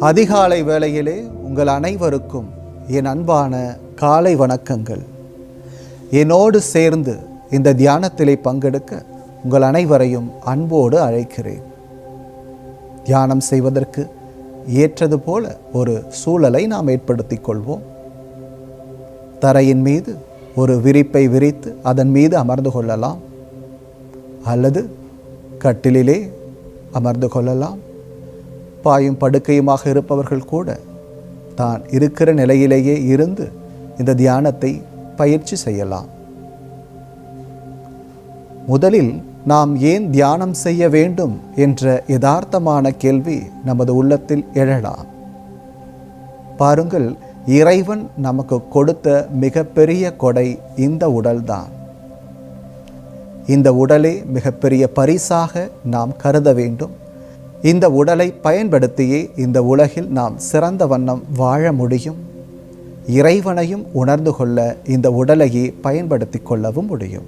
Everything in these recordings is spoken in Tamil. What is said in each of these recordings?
அதிகாலை வேளையிலே உங்கள் அனைவருக்கும் என் அன்பான காலை வணக்கங்கள். என்னோடு சேர்ந்து இந்த தியானத்திலே பங்கெடுக்க உங்கள் அனைவரையும் அன்போடு அழைக்கிறேன். தியானம் செய்வதற்கு ஏற்றது போல ஒரு சூழலை நாம் ஏற்படுத்திக் கொள்வோம். தரையின் மீது ஒரு விரிப்பை விரித்து அதன் மீது அமர்ந்து கொள்ளலாம், அல்லது கட்டிலிலே அமர்ந்து கொள்ளலாம். பாயும் படுக்கையுமாக இருப்பவர்கள் கூட தான் இருக்கிற நிலையிலேயே இருந்து இந்த தியானத்தை பயிற்சி செய்யலாம். முதலில் நாம் ஏன் தியானம் செய்ய வேண்டும் என்ற யதார்த்தமான கேள்வி நமது உள்ளத்தில் எழலாம். பாருங்கள், இறைவன் நமக்கு கொடுத்த மிகப்பெரிய கொடை இந்த உடல்தான். இந்த உடலை மிகப்பெரிய பரிசாக நாம் கருத வேண்டும். இந்த உடலை பயன்படுத்தியே இந்த உலகில் நாம் சிறந்த வண்ணம் வாழ முடியும். இறைவனையும் உணர்ந்து கொள்ள இந்த உடலையே பயன்படுத்தி கொள்ளவும் முடியும்.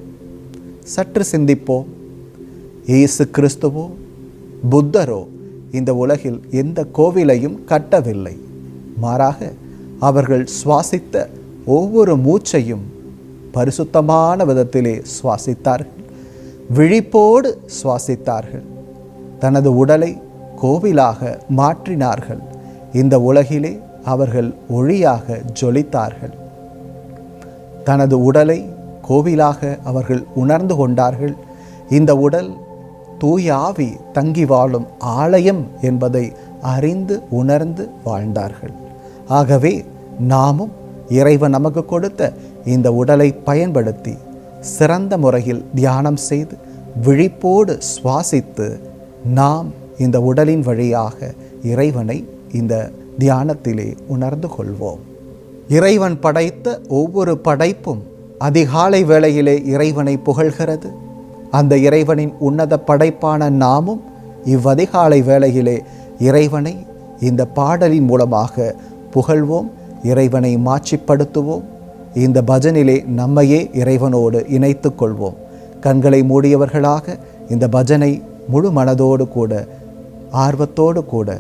சற்று சிந்திப்போம். இயேசு கிறிஸ்துவோ புத்தரோ இந்த உலகில் எந்த கோவிலையும் கட்டவில்லை. மாறாக அவர்கள் சுவாசித்த ஒவ்வொரு மூச்சையும் பரிசுத்தமான விதத்திலே சுவாசித்தார்கள், விழிப்போடு சுவாசித்தார்கள். தனது உடலை கோவிலாக மாற்றினார்கள். இந்த உலகிலே அவர்கள் ஒளியாக ஜொலித்தார்கள். தனது உடலை கோவிலாக அவர்கள் உணர்ந்து கொண்டார்கள். இந்த உடல் தூய ஆவி தங்கி வாழும் ஆலயம் என்பதை அறிந்து உணர்ந்து வாழ்ந்தார்கள். ஆகவே நாமும் இறைவன் நமக்கு கொடுத்த இந்த உடலை பயன்படுத்தி சிறந்த முறையில் தியானம் செய்து விழிப்போடு சுவாசித்து நாம் இந்த உடலின் வழியாக இறைவனை இந்த தியானத்திலே உணர்ந்து கொள்வோம். இறைவன் படைத்த ஒவ்வொரு படைப்பும் அதிகாலை வேளையிலே இறைவனை புகழ்கிறது. அந்த இறைவனின் உன்னத படைப்பான நாமும் இவ்வதிகாலை வேளையிலே இறைவனை இந்த பாடலின் மூலமாக புகழ்வோம், இறைவனை மாட்சிப்படுத்துவோம். இந்த பஜனிலே நம்மையே இறைவனோடு இணைத்து கொள்வோம். கண்களை மூடியவர்களாக இந்த பஜனை முழு மனதோடு கூட, ஆர்வத்தோடு கூட,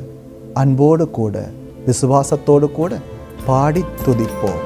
அன்போடு கூட, விசுவாசத்தோடு கூட பாடி துதிப்போம்.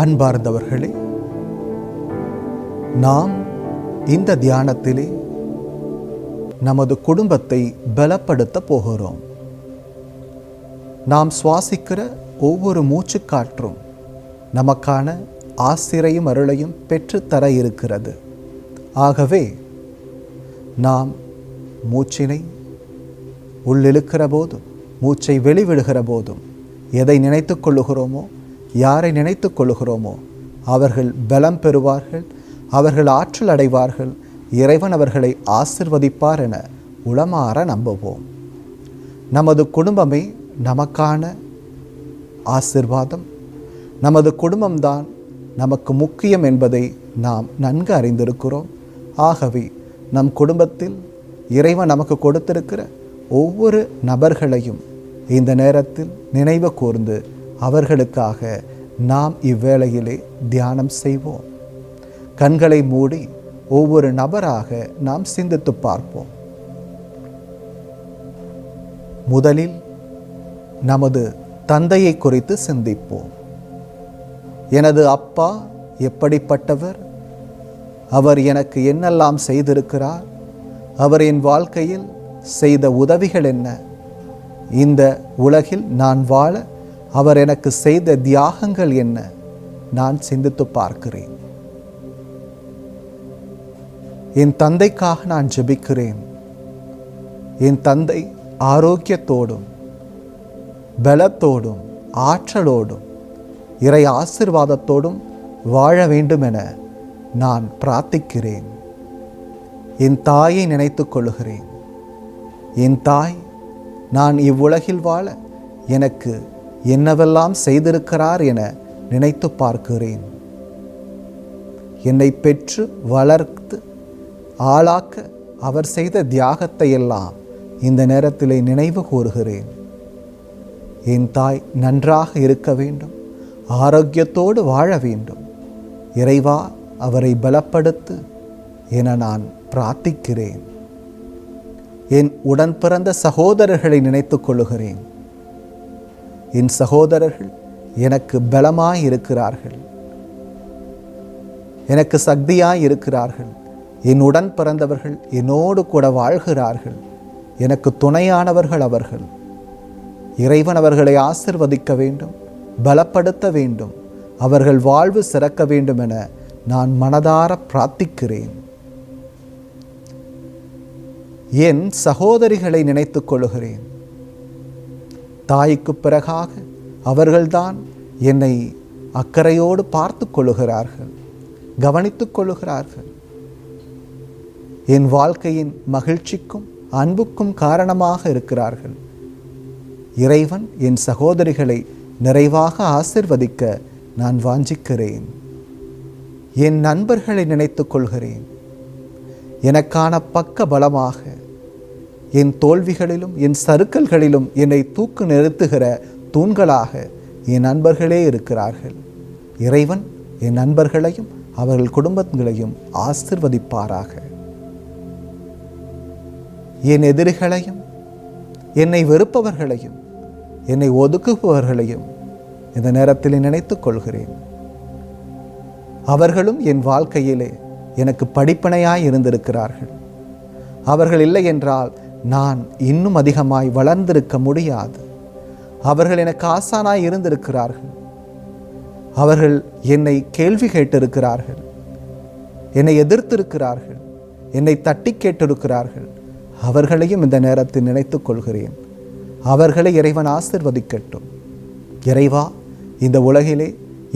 அன்பார்ந்தவர்களே, நாம் இந்த தியானத்திலே நமது குடும்பத்தை பலப்படுத்த போகிறோம். நாம் சுவாசிக்கிற ஒவ்வொரு மூச்சுக்காற்றும் நமக்கான ஆசிரையும் அருளையும் பெற்றுத்தர இருக்கிறது. ஆகவே நாம் மூச்சினை உள்ளிழுக்கிற போதும் மூச்சை வெளிவிடுகிற போதும் எதை நினைத்து கொள்ளுகிறோமோ, யாரை நினைத்து கொள்ளுகிறோமோ அவர்கள் பலம் பெறுவார்கள். அவர்கள் ஆற்றல் அடைவார்கள். இறைவன் அவர்களை ஆசிர்வதிப்பார் என உளமாற நம்புவோம். நமது குடும்பமே நமக்கான ஆசிர்வாதம். நமது குடும்பம்தான் நமக்கு முக்கியம் என்பதை நாம் நன்கு அறிந்திருக்கிறோம். ஆகவே நம் குடும்பத்தில் இறைவன் நமக்கு கொடுத்திருக்கிற ஒவ்வொரு நபர்களையும் இந்த நேரத்தில் நினைவு கூர்ந்து அவர்களுக்காக நாம் இவ்வேளையிலே தியானம் செய்வோம். கண்களை மூடி ஒவ்வொரு நபராக நாம் சிந்தித்து பார்ப்போம். முதலில் நமது தந்தையை குறித்து சிந்திப்போம். எனது அப்பா எப்படிப்பட்டவர்? அவர் எனக்கு என்னெல்லாம் செய்திருக்கிறார்? அவர் என் வாழ்க்கையில் செய்த உதவிகள் என்ன? இந்த உலகில் நான் வாழ அவர் எனக்கு செய்த தியாகங்கள் என்ன? நான் சிந்தித்து பார்க்கிறேன். என் தந்தைக்காக நான் ஜெபிக்கிறேன். என் தந்தை ஆரோக்கியத்தோடும் பலத்தோடும் ஆற்றலோடும் இறை ஆசீர்வாதத்தோடும் வாழ வேண்டும் என நான் பிரார்த்திக்கிறேன். என் தாயை நினைத்து கொள்கிறேன். என் தாய் நான் இவ்வுலகில் வாழ எனக்கு என்னவெல்லாம் செய்திருக்கிறார் என நினைத்து பார்க்கிறேன். என்னை பெற்று வளர்த்து ஆளாக்க அவர் செய்த தியாகத்தை எல்லாம் இந்த நேரத்திலே நினைவு கூறுகிறேன். என் தாய் நன்றாக இருக்க வேண்டும், ஆரோக்கியத்தோடு வாழ வேண்டும். இறைவா அவரை பலப்படுத்து என நான் பிரார்த்திக்கிறேன். என் உடன் பிறந்த சகோதரர்களை நினைத்து கொள்ளுகிறேன். என் சகோதரர்கள் எனக்கு பலமாய் இருக்கிறார்கள், எனக்கு சக்தியாய் இருக்கிறார்கள். என் உடன் பிறந்தவர்கள் என்னோடு கூட வாழ்கிறார்கள். எனக்கு துணையானவர்கள் அவர்கள். இறைவன் அவர்களை ஆசிர்வதிக்க வேண்டும், பலப்படுத்த வேண்டும், அவர்கள் வாழ்வு சிறக்க வேண்டும் என நான் மனதார பிரார்த்திக்கிறேன். என் சகோதரிகளை நினைத்து கொள்ளுகிறேன். தாய்க்கு பிறகாக அவர்கள்தான் என்னை அக்கறையோடு பார்த்து கொள்ளுகிறார்கள், கவனித்துக் கொள்ளுகிறார்கள். என் வாழ்க்கையின் மகிழ்ச்சிக்கும் அன்புக்கும் காரணமாக இருக்கிறார்கள். இறைவன் என் சகோதரிகளை நிறைவாக ஆசிர்வதிக்க நான் வாஞ்சிக்கிறேன். என் நண்பர்களை நினைத்துக் கொள்கிறேன். எனக்கான பக்க பலமாக என் தோல்விகளிலும் என் சறுக்கல்களிலும் என்னை தூக்கு நிறுத்துகிற தூண்களாக என் நண்பர்களே இருக்கிறார்கள். இறைவன் என் நண்பர்களையும் அவர்கள் குடும்பங்களையும் ஆசிர்வதிப்பாராக. என் எதிரிகளையும் என்னை வெறுப்பவர்களையும் என்னை ஒதுக்குபவர்களையும் இந்த நேரத்தில் நினைத்துக் கொள்கிறேன். அவர்களும் என் வாழ்க்கையிலே எனக்கு படிப்பனையாய் இருந்திருக்கிறார்கள். அவர்கள் இல்லை என்றால் நான் இன்னும் அதிகமாய் வளர்ந்திருக்க முடியாது. அவர்கள் எனக்கு ஆசானாய் இருந்திருக்கிறார்கள். அவர்கள் என்னை கேள்வி கேட்டிருக்கிறார்கள், என்னை எதிர்த்திருக்கிறார்கள், என்னை தட்டி கேட்டிருக்கிறார்கள். அவர்களையும் இந்த நேரத்தில் நினைத்துக் கொள்கிறேன். அவர்களை இறைவன் ஆசிர்வதிக்கட்டும். இறைவா, இந்த உலகிலே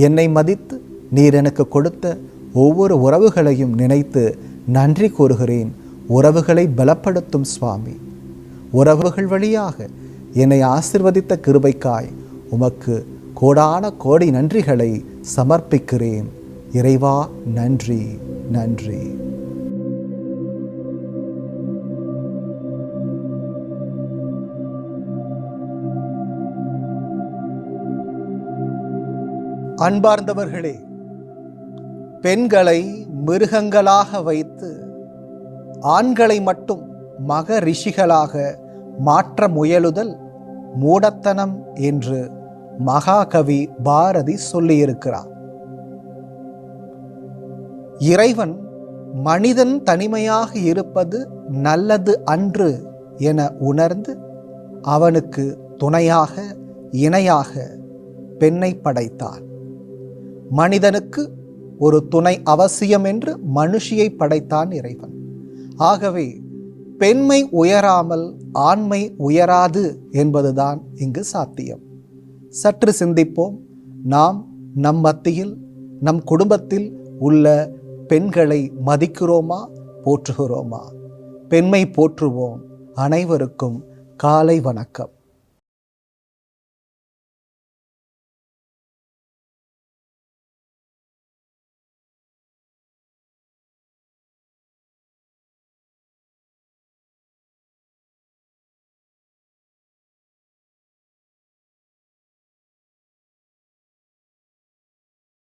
என்னை மதித்து நீர் எனக்கு கொடுத்த ஒவ்வொரு உறவுகளையும் நினைத்து நன்றி கூறுகிறேன். உறவுகளை பலப்படுத்தும் சுவாமி, உறவுகள் வழியாக என்னை ஆசிர்வதித்த கிருபைக்காய் உமக்கு கோடான கோடி நன்றிகளை சமர்ப்பிக்கிறேன். இறைவா, நன்றி நன்றி. அன்பார்ந்தவர்களே, பெண்களை மிருகங்களாக வைத்து ஆண்களை மட்டும் மக ரிஷிகளாக மாற்ற முயலுதல் மூடத்தனம் என்று மகாகவி பாரதி சொல்லியிருக்கிறார். இறைவன் மனிதன் தனிமையாக இருப்பது நல்லது அன்று என உணர்ந்து அவனுக்கு துணையாக இணையாக பெண்ணை படைத்தான். மனிதனுக்கு ஒரு துணை அவசியம் என்று மனுஷியை படைத்தான் இறைவன். ஆகவே பெண்மை உயராமல் ஆண்மை உயராது என்பதுதான் இங்கு சாத்தியம். சற்று சிந்திப்போம். நாம் நம் மத்தியில் நம் குடும்பத்தில் உள்ள பெண்களை மதிக்கிறோமா, போற்றுகிறோமா? பெண்மை போற்றுவோம். அனைவருக்கும் காலை வணக்கம்.